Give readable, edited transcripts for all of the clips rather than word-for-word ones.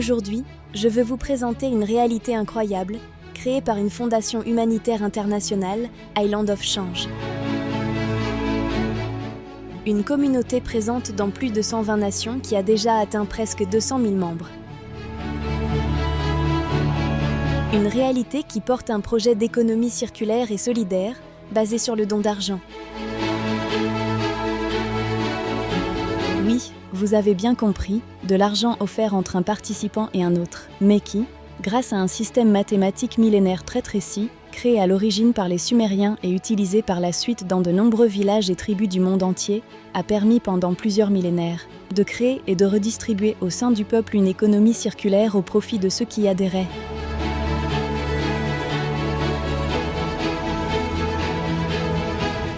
Aujourd'hui, je veux vous présenter une réalité incroyable, créée par une fondation humanitaire internationale, Island of Change. Une communauté présente dans plus de 120 nations qui a déjà atteint presque 200 000 membres. Une réalité qui porte un projet d'économie circulaire et solidaire, basé sur le don d'argent. Oui, vous avez bien compris, de l'argent offert entre un participant et un autre, mais qui, grâce à un système mathématique millénaire très précis, créé à l'origine par les Sumériens et utilisé par la suite dans de nombreux villages et tribus du monde entier, a permis pendant plusieurs millénaires de créer et de redistribuer au sein du peuple une économie circulaire au profit de ceux qui y adhéraient.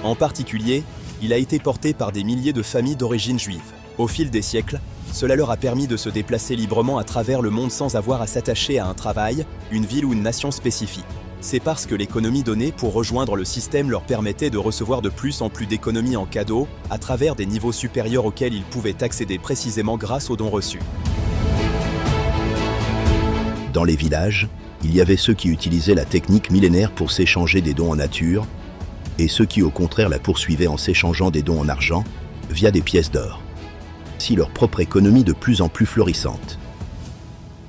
En particulier, il a été porté par des milliers de familles d'origine juive. Au fil des siècles, cela leur a permis de se déplacer librement à travers le monde sans avoir à s'attacher à un travail, une ville ou une nation spécifique. C'est parce que l'économie donnée pour rejoindre le système leur permettait de recevoir de plus en plus d'économies en cadeau, à travers des niveaux supérieurs auxquels ils pouvaient accéder précisément grâce aux dons reçus. Dans les villages, il y avait ceux qui utilisaient la technique millénaire pour s'échanger des dons en nature, et ceux qui au contraire la poursuivaient en s'échangeant des dons en argent, via des pièces d'or. Si leur propre économie de plus en plus florissante.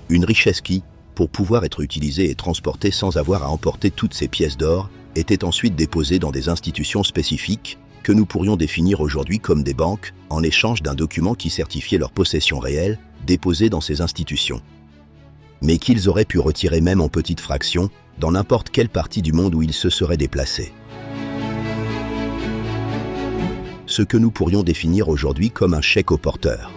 Une richesse qui, pour pouvoir être utilisée et transportée sans avoir à emporter toutes ces pièces d'or, était ensuite déposée dans des institutions spécifiques que nous pourrions définir aujourd'hui comme des banques, en échange d'un document qui certifiait leur possession réelle, déposée dans ces institutions. Mais qu'ils auraient pu retirer même en petites fractions, dans n'importe quelle partie du monde où ils se seraient déplacés. Ce que nous pourrions définir aujourd'hui comme un chèque au porteur.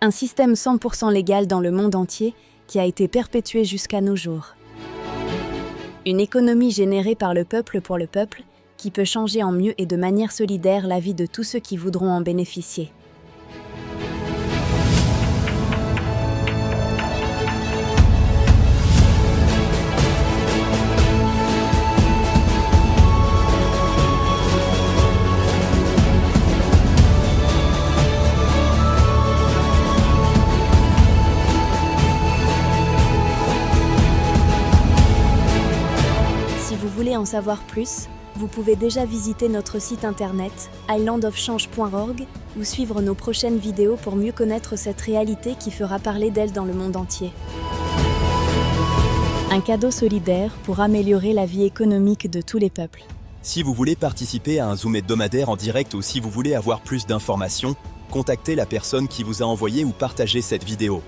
Un système 100% légal dans le monde entier qui a été perpétué jusqu'à nos jours. Une économie générée par le peuple pour le peuple, qui peut changer en mieux et de manière solidaire la vie de tous ceux qui voudront en bénéficier. Si vous voulez en savoir plus, vous pouvez déjà visiter notre site internet islandofchange.org ou suivre nos prochaines vidéos pour mieux connaître cette réalité qui fera parler d'elle dans le monde entier. Un cadeau solidaire pour améliorer la vie économique de tous les peuples. Si vous voulez participer à un Zoom hebdomadaire en direct ou si vous voulez avoir plus d'informations, contactez la personne qui vous a envoyé ou partagé cette vidéo.